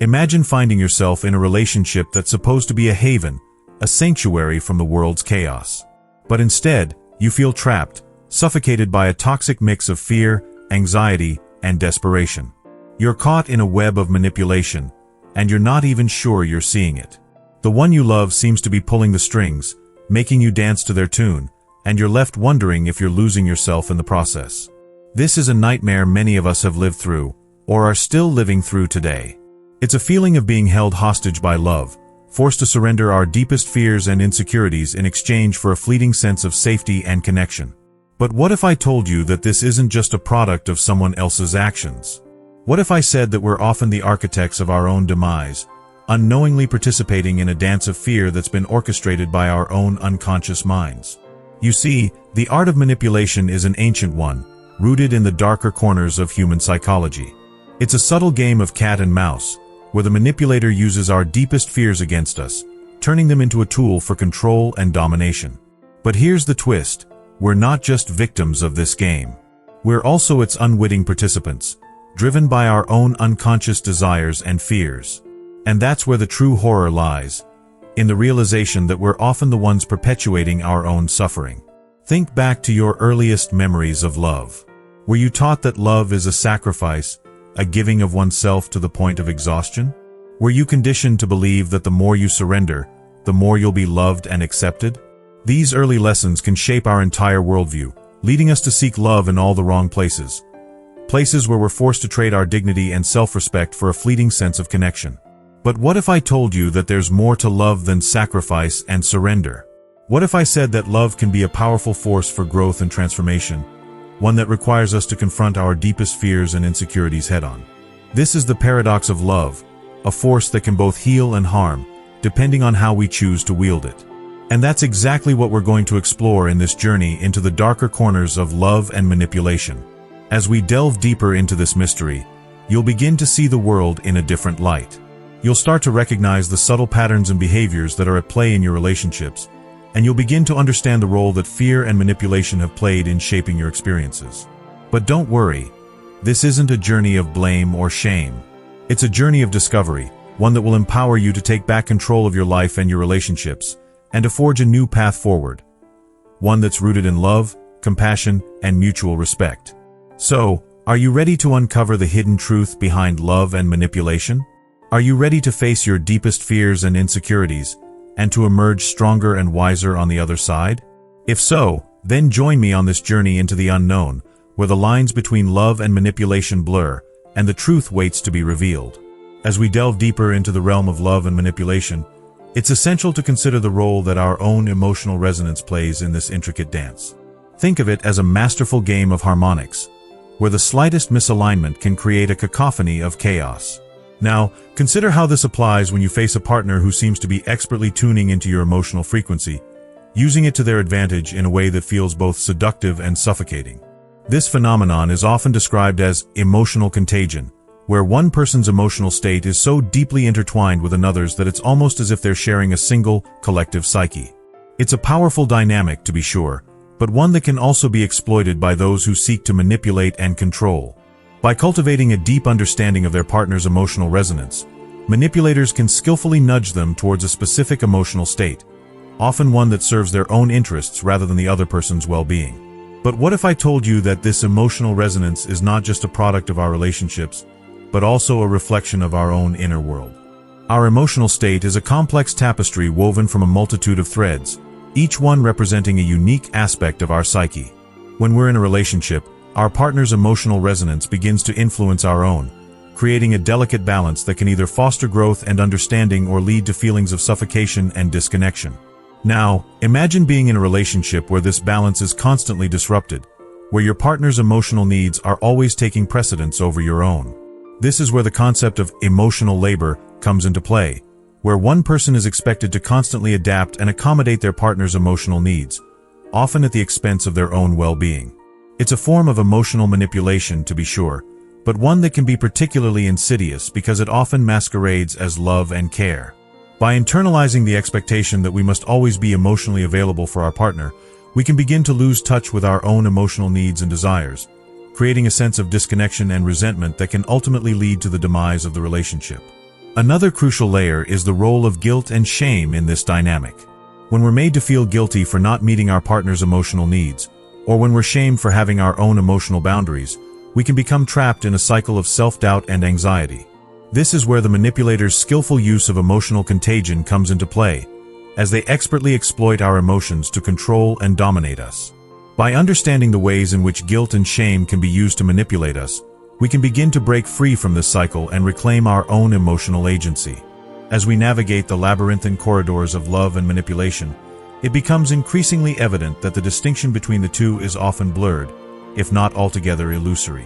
Imagine finding yourself in a relationship that's supposed to be a haven, a sanctuary from the world's chaos. But instead, you feel trapped, suffocated by a toxic mix of fear, anxiety, and desperation. You're caught in a web of manipulation, and you're not even sure you're seeing it. The one you love seems to be pulling the strings, making you dance to their tune, and you're left wondering if you're losing yourself in the process. This is a nightmare many of us have lived through, or are still living through today. It's a feeling of being held hostage by love, forced to surrender our deepest fears and insecurities in exchange for a fleeting sense of safety and connection. But what if I told you that this isn't just a product of someone else's actions? What if I said that we're often the architects of our own demise, unknowingly participating in a dance of fear that's been orchestrated by our own unconscious minds? You see, the art of manipulation is an ancient one, rooted in the darker corners of human psychology. It's a subtle game of cat and mouse, where the manipulator uses our deepest fears against us, turning them into a tool for control and domination. But here's the twist: we're not just victims of this game. We're also its unwitting participants, driven by our own unconscious desires and fears. And that's where the true horror lies, in the realization that we're often the ones perpetuating our own suffering. Think back to your earliest memories of love. Were you taught that love is a sacrifice, a giving of oneself to the point of exhaustion? Were you conditioned to believe that the more you surrender, the more you'll be loved and accepted? These early lessons can shape our entire worldview, leading us to seek love in all the wrong places. Places where we're forced to trade our dignity and self-respect for a fleeting sense of connection. But what if I told you that there's more to love than sacrifice and surrender? What if I said that love can be a powerful force for growth and transformation, one that requires us to confront our deepest fears and insecurities head-on? This is the paradox of love, a force that can both heal and harm, depending on how we choose to wield it. And that's exactly what we're going to explore in this journey into the darker corners of love and manipulation. As we delve deeper into this mystery, you'll begin to see the world in a different light. You'll start to recognize the subtle patterns and behaviors that are at play in your relationships, and you'll begin to understand the role that fear and manipulation have played in shaping your experiences. But don't worry, this isn't a journey of blame or shame. It's a journey of discovery, one that will empower you to take back control of your life and your relationships, and to forge a new path forward. One that's rooted in love, compassion, and mutual respect. So, are you ready to uncover the hidden truth behind love and manipulation? Are you ready to face your deepest fears and insecurities, and to emerge stronger and wiser on the other side? If so, then join me on this journey into the unknown, where the lines between love and manipulation blur, and the truth waits to be revealed. As we delve deeper into the realm of love and manipulation, it's essential to consider the role that our own emotional resonance plays in this intricate dance. Think of it as a masterful game of harmonics, where the slightest misalignment can create a cacophony of chaos. Now, consider how this applies when you face a partner who seems to be expertly tuning into your emotional frequency, using it to their advantage in a way that feels both seductive and suffocating. This phenomenon is often described as emotional contagion, where one person's emotional state is so deeply intertwined with another's that it's almost as if they're sharing a single, collective psyche. It's a powerful dynamic, to be sure, but one that can also be exploited by those who seek to manipulate and control. By cultivating a deep understanding of their partner's emotional resonance, manipulators can skillfully nudge them towards a specific emotional state, often one that serves their own interests rather than the other person's well-being. But what if I told you that this emotional resonance is not just a product of our relationships, but also a reflection of our own inner world? Our emotional state is a complex tapestry woven from a multitude of threads, each one representing a unique aspect of our psyche. When we're in a relationship, our partner's emotional resonance begins to influence our own, creating a delicate balance that can either foster growth and understanding or lead to feelings of suffocation and disconnection. Now, imagine being in a relationship where this balance is constantly disrupted, where your partner's emotional needs are always taking precedence over your own. This is where the concept of emotional labor comes into play, where one person is expected to constantly adapt and accommodate their partner's emotional needs, often at the expense of their own well-being. It's a form of emotional manipulation, to be sure, but one that can be particularly insidious because it often masquerades as love and care. By internalizing the expectation that we must always be emotionally available for our partner, we can begin to lose touch with our own emotional needs and desires, creating a sense of disconnection and resentment that can ultimately lead to the demise of the relationship. Another crucial layer is the role of guilt and shame in this dynamic. When we're made to feel guilty for not meeting our partner's emotional needs, or when we're shamed for having our own emotional boundaries, we can become trapped in a cycle of self-doubt and anxiety. This is where the manipulator's skillful use of emotional contagion comes into play, as they expertly exploit our emotions to control and dominate us. By understanding the ways in which guilt and shame can be used to manipulate us, we can begin to break free from this cycle and reclaim our own emotional agency. As we navigate the labyrinthine corridors of love and manipulation, it becomes increasingly evident that the distinction between the two is often blurred, if not altogether illusory.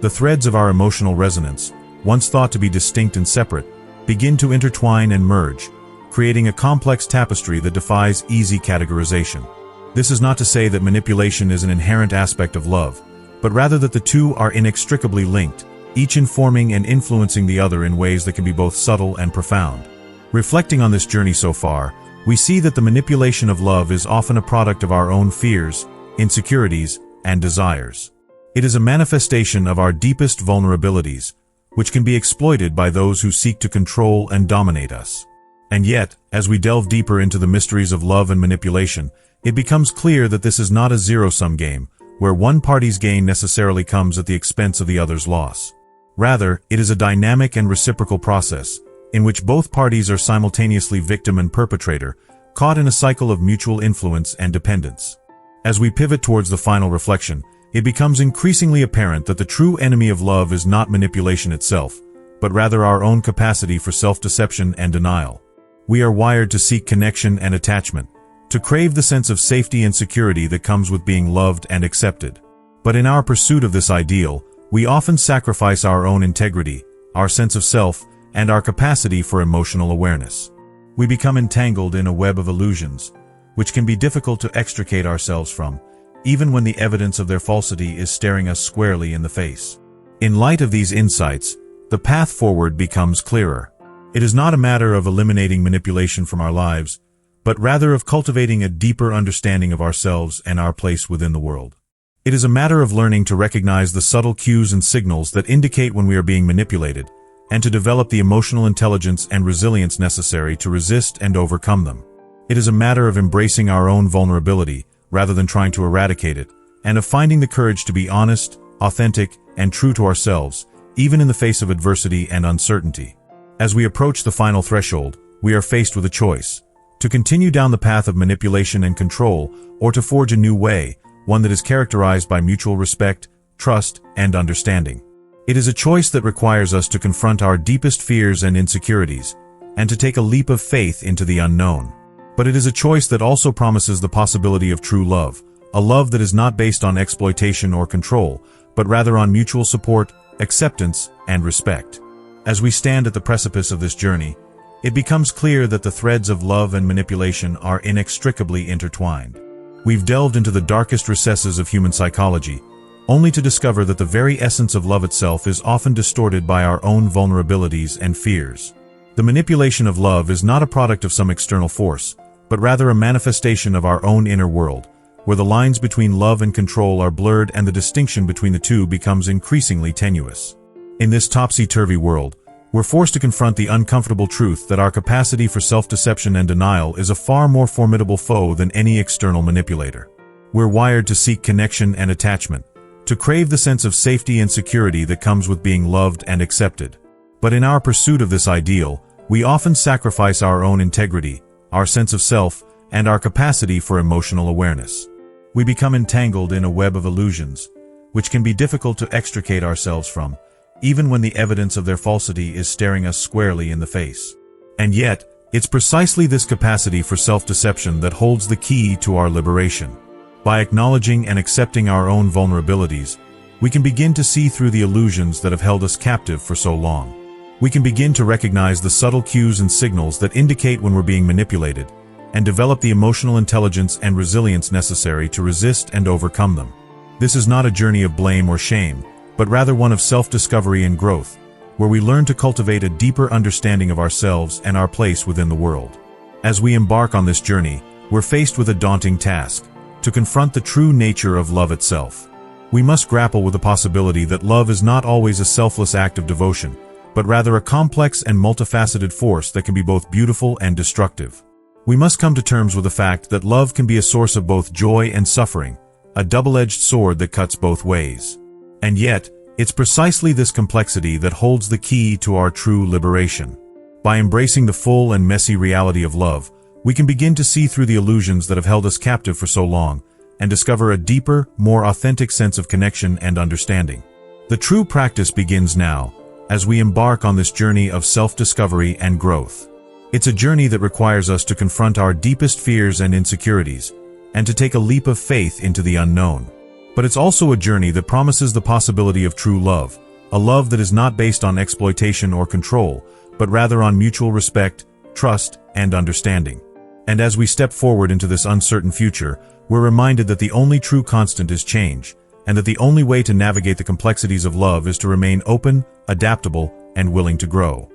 The threads of our emotional resonance, once thought to be distinct and separate, begin to intertwine and merge, creating a complex tapestry that defies easy categorization. This is not to say that manipulation is an inherent aspect of love, but rather that the two are inextricably linked, each informing and influencing the other in ways that can be both subtle and profound. Reflecting on this journey so far, we see that the manipulation of love is often a product of our own fears, insecurities, and desires. It is a manifestation of our deepest vulnerabilities, which can be exploited by those who seek to control and dominate us. And yet, as we delve deeper into the mysteries of love and manipulation, it becomes clear that this is not a zero-sum game, where one party's gain necessarily comes at the expense of the other's loss. Rather, it is a dynamic and reciprocal process, in which both parties are simultaneously victim and perpetrator, caught in a cycle of mutual influence and dependence. As we pivot towards the final reflection, it becomes increasingly apparent that the true enemy of love is not manipulation itself, but rather our own capacity for self-deception and denial. We are wired to seek connection and attachment, to crave the sense of safety and security that comes with being loved and accepted. But in our pursuit of this ideal, we often sacrifice our own integrity, our sense of self, and our capacity for emotional awareness. We become entangled in a web of illusions, which can be difficult to extricate ourselves from, even when the evidence of their falsity is staring us squarely in the face. In light of these insights, the path forward becomes clearer. It is not a matter of eliminating manipulation from our lives, but rather of cultivating a deeper understanding of ourselves and our place within the world. It is a matter of learning to recognize the subtle cues and signals that indicate when we are being manipulated, and to develop the emotional intelligence and resilience necessary to resist and overcome them. It is a matter of embracing our own vulnerability, rather than trying to eradicate it, and of finding the courage to be honest, authentic, and true to ourselves, even in the face of adversity and uncertainty. As we approach the final threshold, we are faced with a choice: to continue down the path of manipulation and control, or to forge a new way, one that is characterized by mutual respect, trust, and understanding. It is a choice that requires us to confront our deepest fears and insecurities, and to take a leap of faith into the unknown. But it is a choice that also promises the possibility of true love, a love that is not based on exploitation or control, but rather on mutual support, acceptance, and respect. As we stand at the precipice of this journey, it becomes clear that the threads of love and manipulation are inextricably intertwined. We've delved into the darkest recesses of human psychology, only to discover that the very essence of love itself is often distorted by our own vulnerabilities and fears. The manipulation of love is not a product of some external force, but rather a manifestation of our own inner world, where the lines between love and control are blurred and the distinction between the two becomes increasingly tenuous. In this topsy-turvy world, we're forced to confront the uncomfortable truth that our capacity for self-deception and denial is a far more formidable foe than any external manipulator. We're wired to seek connection and attachment, to crave the sense of safety and security that comes with being loved and accepted. But in our pursuit of this ideal, we often sacrifice our own integrity, our sense of self, and our capacity for emotional awareness. We become entangled in a web of illusions, which can be difficult to extricate ourselves from, even when the evidence of their falsity is staring us squarely in the face. And yet, it's precisely this capacity for self-deception that holds the key to our liberation. By acknowledging and accepting our own vulnerabilities, we can begin to see through the illusions that have held us captive for so long. We can begin to recognize the subtle cues and signals that indicate when we're being manipulated, and develop the emotional intelligence and resilience necessary to resist and overcome them. This is not a journey of blame or shame, but rather one of self-discovery and growth, where we learn to cultivate a deeper understanding of ourselves and our place within the world. As we embark on this journey, we're faced with a daunting task: to confront the true nature of love itself. We must grapple with the possibility that love is not always a selfless act of devotion, but rather a complex and multifaceted force that can be both beautiful and destructive. We must come to terms with the fact that love can be a source of both joy and suffering, a double-edged sword that cuts both ways. And yet, it's precisely this complexity that holds the key to our true liberation. By embracing the full and messy reality of love, we can begin to see through the illusions that have held us captive for so long, and discover a deeper, more authentic sense of connection and understanding. The true practice begins now, as we embark on this journey of self-discovery and growth. It's a journey that requires us to confront our deepest fears and insecurities, and to take a leap of faith into the unknown. But it's also a journey that promises the possibility of true love, a love that is not based on exploitation or control, but rather on mutual respect, trust, and understanding. And as we step forward into this uncertain future, we're reminded that the only true constant is change, and that the only way to navigate the complexities of love is to remain open, adaptable, and willing to grow.